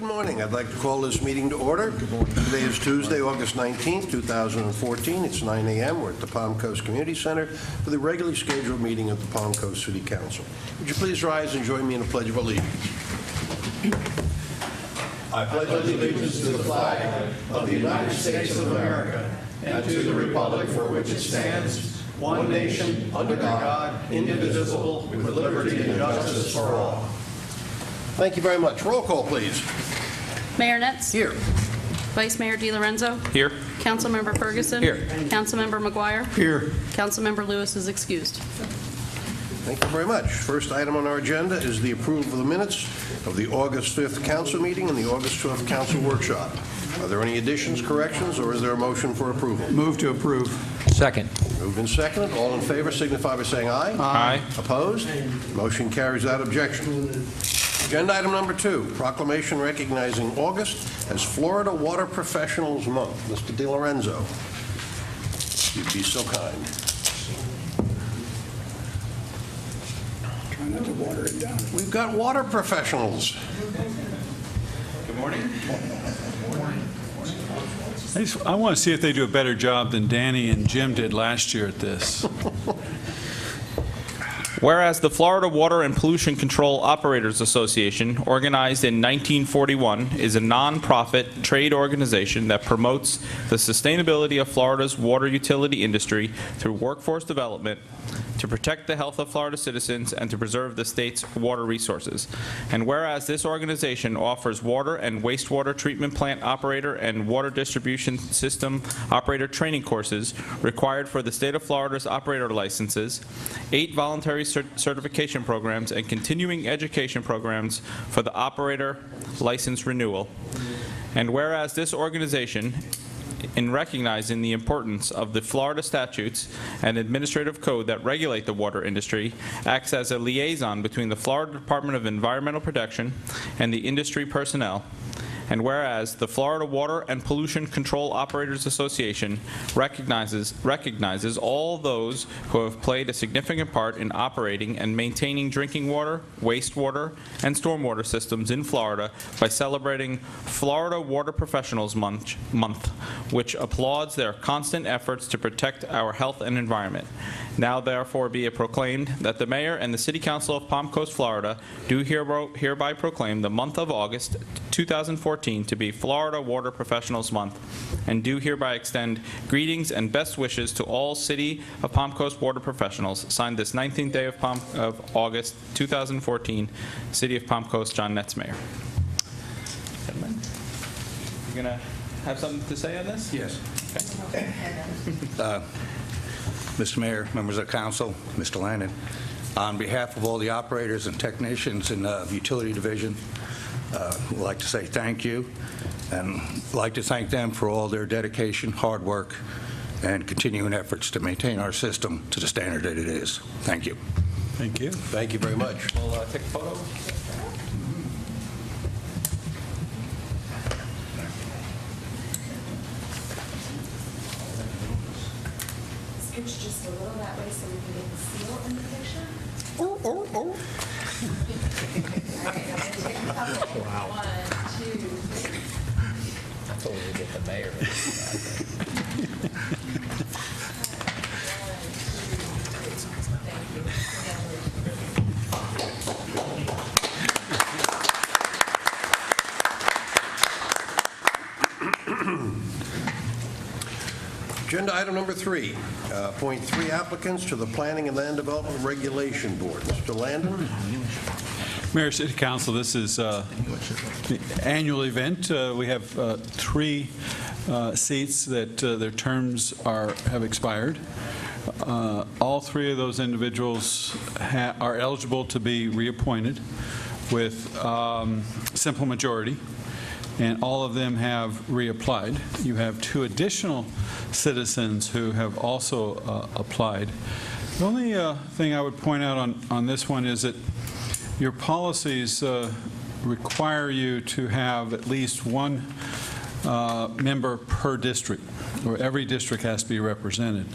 morning. I'd like to call this meeting to order. Good morning. Today is Tuesday, August 19th, 2014. It's 9 a.m. We're at the Palm Coast Community Center for the regularly scheduled meeting of the Palm Coast City Council. Would you please rise and join me in a pledge of allegiance? I pledge allegiance to the flag of the United States of America and to the republic for which it stands, one nation, under God, indivisible, with liberty and justice for all. Thank you very much. Roll call, please. Mayor Netz? Here. Vice Mayor DiLorenzo? Here. Councilmember Ferguson? Here. Councilmember McGuire? Here. Councilmember Lewis is excused. Thank you very much. First item on our agenda is the approval of the minutes of the August 5th council meeting and the August 12th council workshop. Are there any additions, corrections, or is there a motion for approval? Move to approve. Second. Moved and seconded. All in favor signify by saying aye. Aye. Opposed? Motion carries without objection. Agenda item number 2, proclamation recognizing August as Florida Water Professionals Month. Mr. DiLorenzo, you'd be so kind. Try not to water it down. We've got water professionals. Good morning. I want to see if they do a better job than Danny and Jim did last year at this. Whereas the Florida Water and Pollution Control Operators Association, organized in 1941, is a non-profit trade organization that promotes the sustainability of Florida's water utility industry through workforce development, to protect the health of Florida citizens, and to preserve the state's water resources. And whereas this organization offers water and wastewater treatment plant operator and water distribution system operator training courses required for the state of Florida's operator licenses, 8 voluntary certification programs, and continuing education programs for the operator license renewal. And whereas this organization, in recognizing the importance of the Florida statutes and administrative code that regulate the water industry, acts as a liaison between the Florida Department of Environmental Protection and the industry personnel. And whereas the Florida Water and Pollution Control Operators Association recognizes all those who have played a significant part in operating and maintaining drinking water, wastewater, and stormwater systems in Florida by celebrating Florida Water Professionals Month, which applauds their constant efforts to protect our health and environment. Now therefore be it proclaimed that the Mayor and the City Council of Palm Coast, Florida do hereby proclaim the month of August 2014 to be Florida Water Professionals Month, and do hereby extend greetings and best wishes to all City of Palm Coast water professionals. Signed this 19th day of August 2014, City of Palm Coast, John Netz, Mayor. Gentlemen, you gonna have something to say on this? Yes. Okay. Mr. Mayor, members of council, Mr. Lannon, on behalf of all the operators and technicians in the utility division, we'd like to say thank you, and like to thank them for all their dedication, hard work, and continuing efforts to maintain our system to the standard that it is. Thank you. Thank you. Thank you very much. We'll take a photo. Scooch just a little that way so we can get the seal in the picture. Oh, oh, oh. All right, I'm going to take a couple. Wow. 1, 2, 3. I told you to get the mayor. 1, 2, 3. Thank you. Agenda item number 3, appoint 3 applicants to the Planning and Land Development Regulation Board. Mr. Landon? Mayor, City Council, this is the annual event. We have 3 seats that their terms have expired. All 3 of those individuals are eligible to be reappointed with simple majority, and all of them have reapplied. You have 2 additional citizens who have also applied. The only thing I would point out on this one is that your policies require you to have at least 1 member per district, or every district has to be represented.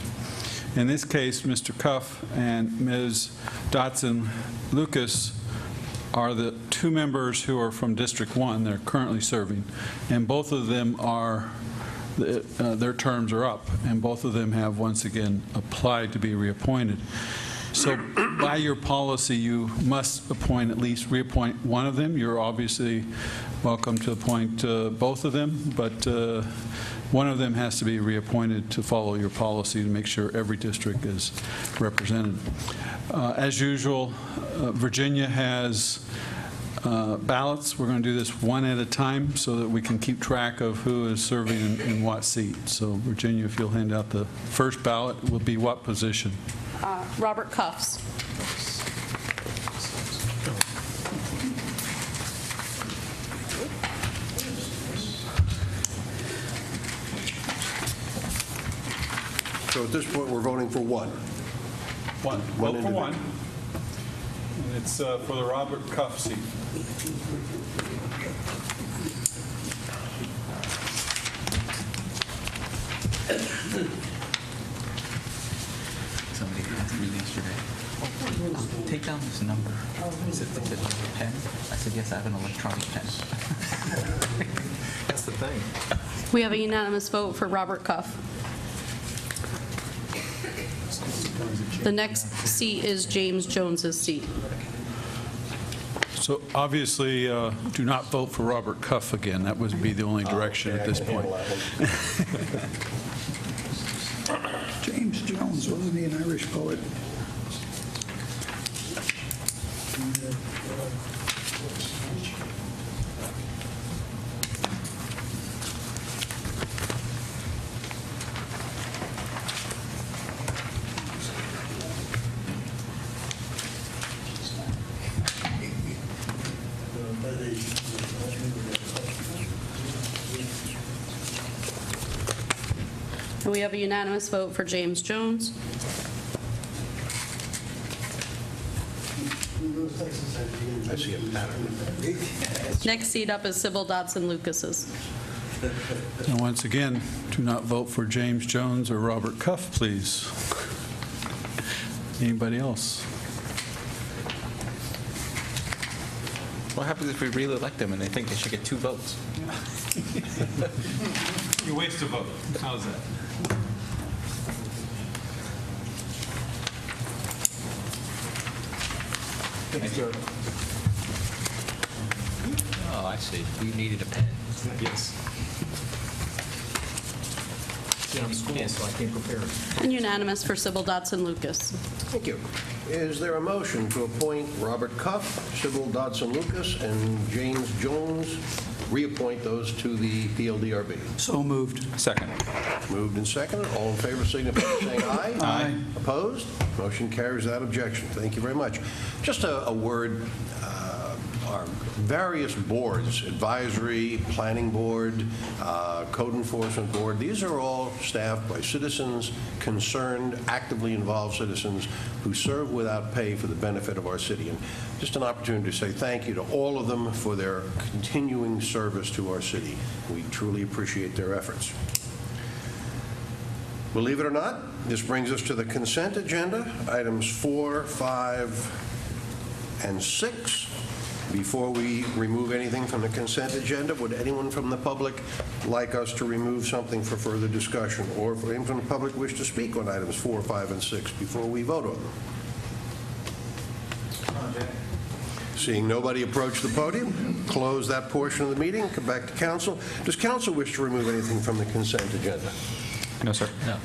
In this case, Mr. Cuff and Ms. Dotson Lucas are the two members who are from District 1. They're currently serving, and both of them are, their terms are up, and both of them have once again applied to be reappointed. So by your policy, you must appoint, at least reappoint one of them. You're obviously welcome to appoint both of them, but one of them has to be reappointed to follow your policy to make sure every district is represented. As usual, Virginia has ballots. We're going to do this one at a time so that we can keep track of who is serving in what seat. So Virginia, if you'll hand out the first ballot, will be what position? Robert Cuffs. So at this point, we're voting for one. One. One Vote for one. individual. And it's for the Robert Cuff seat. Somebody asked me yesterday, take down this number. Is it the pen? I said, yes, I have an electronic pen. That's the thing. We have a unanimous vote for Robert Cuff. The next seat is James Jones's seat. So obviously, do not vote for Robert Cuff again. That would be the only direction at this point. James Jones, wasn't he an Irish poet? And we have a unanimous vote for James Jones. I see a pattern. Next seat up is Sybil Dodson Lucas's. And once again, do not vote for James Jones or Robert Cuff, please. Anybody else? What happens if we re-elect them and they think they should get 2 votes? You waste a vote. How's that? Oh, I see. You needed a pen. Yes. I'm school, so I can't prepare it. And unanimous for Sybil Dodson Lucas. Thank you. Is there a motion to appoint Robert Cuff, Sybil Dodson Lucas, and James Jones, reappoint those to the PLDRB? So moved. Second. Moved and seconded. All in favor signify by saying aye. Aye. Opposed? Motion carries that objection. Thank you very much. Just a word, our various boards, advisory, planning board, code enforcement board, these are all staffed by citizens, concerned, actively involved citizens who serve without pay for the benefit of our city. And just an opportunity to say thank you to all of them for their continuing service to our city. We truly appreciate their efforts. Believe it or not, this brings us to the consent agenda, items 4, 5, and 6. Before we remove anything from the consent agenda, would anyone from the public like us to remove something for further discussion, or if anyone from the public wish to speak on items 4, 5, and 6 before we vote on them? Seeing nobody approach the podium, close that portion of the meeting, come back to council. Does council wish to remove anything from the consent agenda? No, sir. No.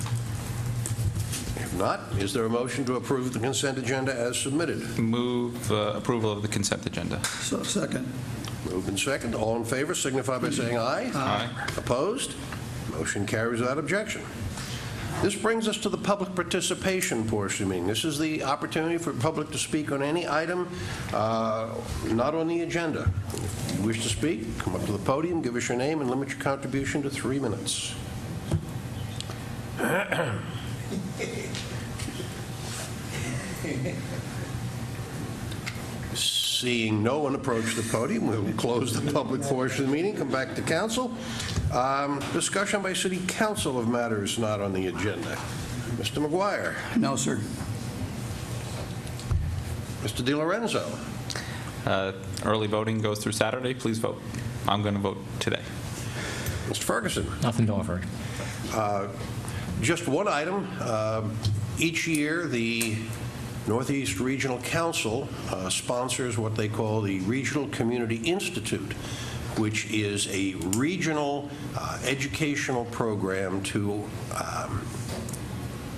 If not, is there a motion to approve the consent agenda as submitted? Move approval of the consent agenda. So second. Moved and second. All in favor signify by saying aye. Aye. Opposed? Motion carries without objection. This brings us to the public participation portion of the meeting. This is the opportunity for the public to speak on any item not on the agenda. If you wish to speak, come up to the podium, give us your name, and limit your contribution to 3 minutes. Seeing no one approach the podium, we'll close the public portion of the meeting, come back to council. Discussion by city council of matters not on the agenda. Mr. McGuire. No, sir. Mr. Di Lorenzo. Early voting goes through Saturday. Please vote. I'm going to vote today. Mr. Ferguson. Nothing to offer. Just one item. Each year, the Northeast Regional Council sponsors what they call the Regional Community Institute, which is a regional educational program to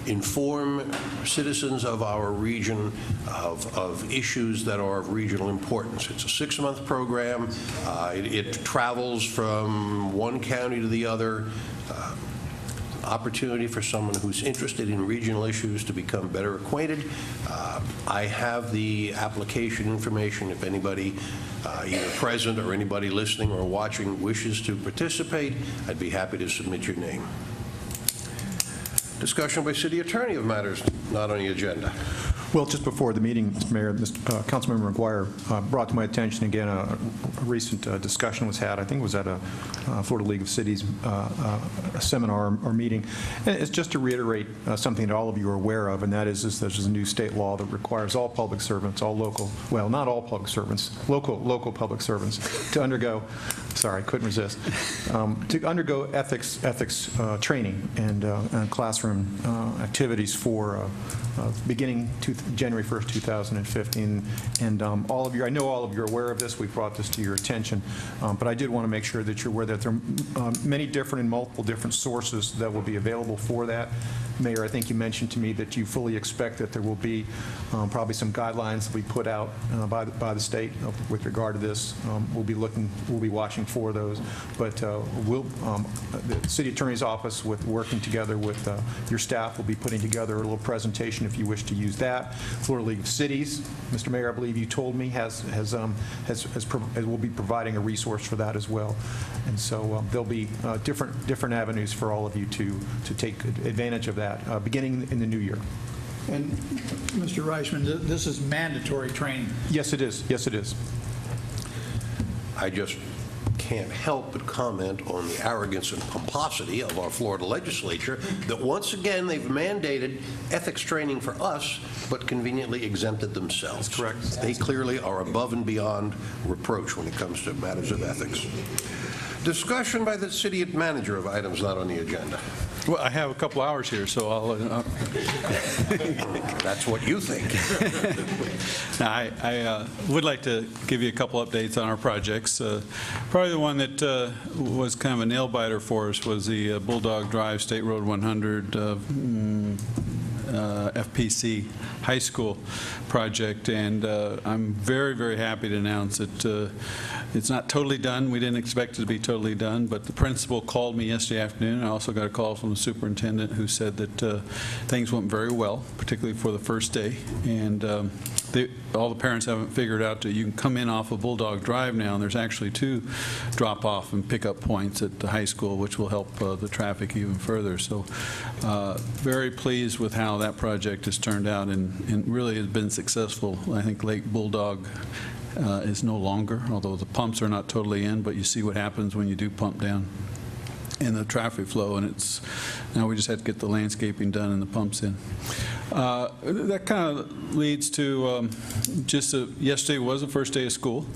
inform citizens of our region of issues that are of regional importance. It's a 6-month program. It travels from one county to the other. Opportunity for someone who's interested in regional issues to become better acquainted. I have the application information if anybody either present or anybody listening or watching wishes to participate. I'd be happy to submit your name. Discussion by City Attorney of matters not on the agenda. Well, just before the meeting, Mr. Mayor, Councilmember McGuire brought to my attention again a recent discussion was had. I think it was at a Florida League of Cities seminar or meeting. And it's just to reiterate something that all of you are aware of, and that is there's a new state law that requires all public servants, all local, well, not all public servants, local public servants to undergo. Sorry, I couldn't resist. To undergo ethics training and classroom activities for beginning January 1st, 2015. And all of you, I know all of you are aware of this. We brought this to your attention. But I did want to make sure that you're aware that there are many different and multiple different sources that will be available for that. Mayor, I think you mentioned to me that you fully expect that there will be probably some guidelines that we put out by the state with regard to this. We'll be watching for those. But the City Attorney's Office, working together with your staff, will be putting together a little presentation if you wish to use that. Florida League of Cities, Mr. Mayor, I believe you told me will be providing a resource for that as well. And so there'll be different avenues for all of you to take advantage of that beginning in the new year. And Mr. Reichman, this is mandatory training. Yes, it is. Yes, it is. I just can't help but comment on the arrogance and pomposity of our Florida legislature that once again they've mandated ethics training for us but conveniently exempted themselves. That's correct. They clearly are above and beyond reproach when it comes to matters of ethics. Discussion by the city manager of items not on the agenda. Well, I have a couple hours here, so I'll... That's what you think. Now, I would like to give you a couple updates on our projects. Probably the one that was kind of a nail-biter for us was the Bulldog Drive State Road 100 FPC High School project, and I'm very, very happy to announce that it's not totally done. We didn't expect it to be totally done, but the principal called me yesterday afternoon. I also got a call from the superintendent who said that things went very well, particularly for the first day, and all the parents haven't figured out that you can come in off of Bulldog Drive now, and there's actually 2 drop-off and pick-up points at the high school, which will help the traffic even further. So very pleased with how that project has turned out and really has been successful. I think Lake Bulldog is no longer, although the pumps are not totally in, but you see what happens when you do pump down in the traffic flow, and now we just had to get the landscaping done and the pumps in. That kind of leads to yesterday was the first day of school.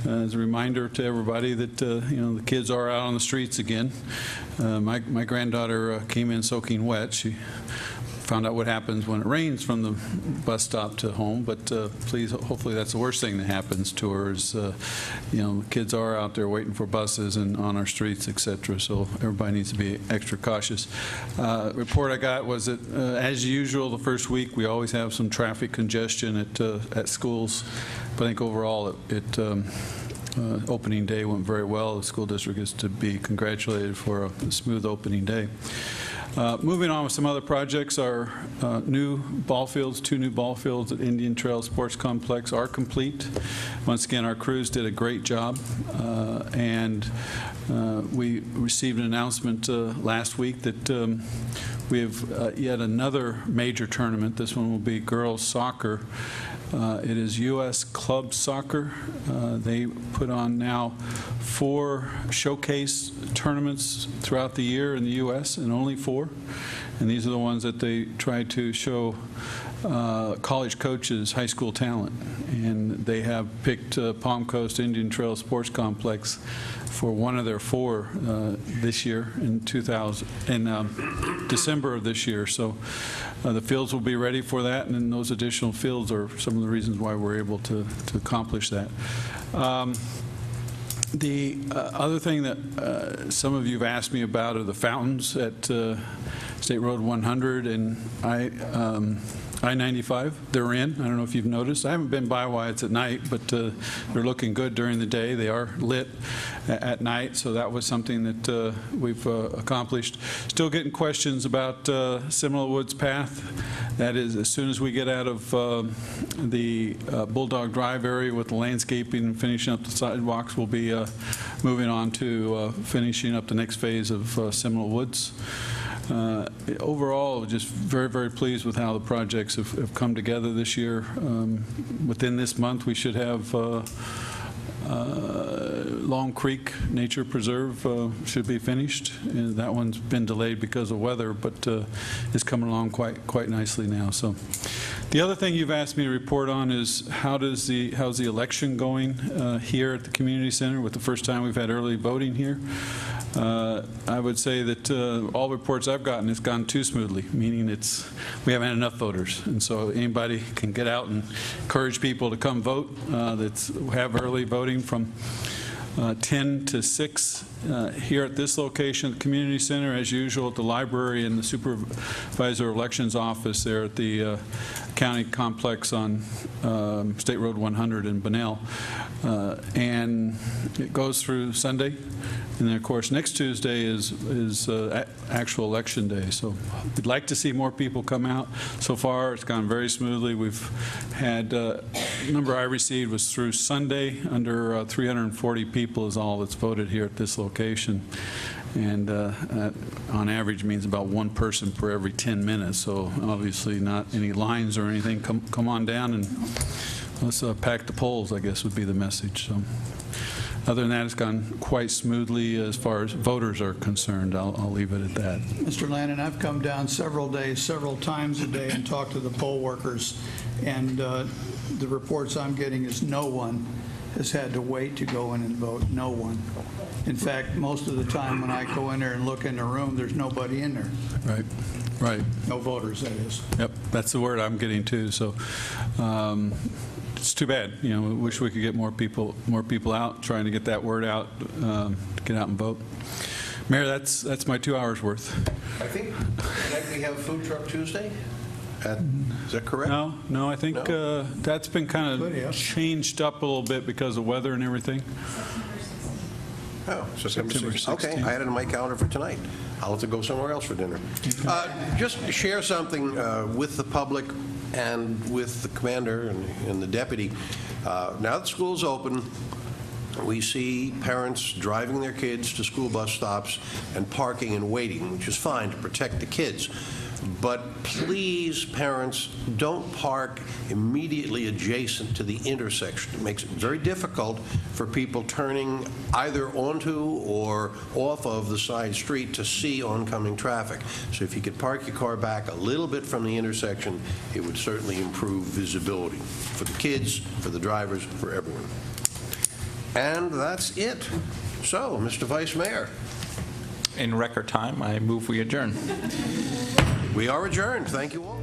As a reminder to everybody that the kids are out on the streets again. My granddaughter came in soaking wet. She found out what happens when it rains from the bus stop to home, but please, hopefully that's the worst thing that happens to her is, the kids are out there waiting for buses and on our streets, etc., so everybody needs to be extra cautious. Report I got was that, as usual, the first week we always have some traffic congestion at schools, but I think overall opening day went very well. The school district is to be congratulated for a smooth opening day. Moving on with some other projects, our new ball fields, 2 new ball fields at Indian Trail Sports Complex are complete. Once again, our crews did a great job, and we received an announcement last week that we have yet another major tournament. This one will be girls soccer. It is U.S. Club Soccer. They put on now 4 showcase tournaments throughout the year in the U.S., and only 4. And these are the ones that they try to show college coaches high school talent. And they have picked Palm Coast Indian Trail Sports Complex for one of their 4 this year in December of this year. So the fields will be ready for that, and then those additional fields are some of the reasons why we're able to accomplish that. The other thing that some of you have asked me about are the fountains at State Road 100 and I-95. They're in. I don't know if you've noticed. I haven't been by while it's at night, but they're looking good during the day. They are lit at night, so that was something that we've accomplished. Still getting questions about Seminole Woods Path. That is, as soon as we get out of the Bulldog Drive area with the landscaping and finishing up the sidewalks, we'll be moving on to finishing up the next phase of Seminole Woods. Overall, just very, very pleased with how the projects have come together this year. Within this month, we should have Long Creek Nature Preserve should be finished. And that one's been delayed because of weather, but is coming along quite nicely now. So, the other thing you've asked me to report on is how's the election going here at the community center? With the first time we've had early voting here, I would say that all reports I've gotten, it's gone too smoothly, meaning we haven't had enough voters, and so anybody can get out and encourage people to come vote. Have early voting from 10 to 6 here at this location at the community center, as usual at the library and the supervisor of elections office there at the county complex on State Road 100 in Bunnell. And it goes through Sunday. And then, of course, next Tuesday is actual election day. So we'd like to see more people come out. So far, it's gone very smoothly. We've had, the number I received was through Sunday, under 340 people is all that's voted here at this location. And on average means about 1 person per every 10 minutes. So obviously not any lines or anything. Come on down and let's pack the polls, I guess would be the message. So other than that, it's gone quite smoothly as far as voters are concerned. I'll leave it at that. Mr. Lannon, I've come down several days, several times a day, and talked to the poll workers, and the reports I'm getting is no one has had to wait to go in and vote. No one. In fact, most of the time when I go in there and look in the room, there's nobody in there. Right. No voters, that is. Yep, that's the word I'm getting too. So it's too bad. You know, we wish we could get more people out, trying to get that word out, to get out and vote. Mayor, that's my 2 hours worth. I think we have Food Truck Tuesday. Is that correct? No, I think that's been kind Good, yeah. of changed up a little bit because of weather and everything. Oh, September 16th. Okay, 16th. I had it in my calendar for tonight. I'll have to go somewhere else for dinner. Just to share something with the public and with the commander and the deputy. Now that school's open, we see parents driving their kids to school bus stops and parking and waiting, which is fine to protect the kids. But please, parents, don't park immediately adjacent to the intersection. It makes it very difficult for people turning either onto or off of the side street to see oncoming traffic. So if you could park your car back a little bit from the intersection, it would certainly improve visibility for the kids, for the drivers, for everyone. And that's it. So, Mr. Vice Mayor. In record time, I move we adjourn. We are adjourned. Thank you all.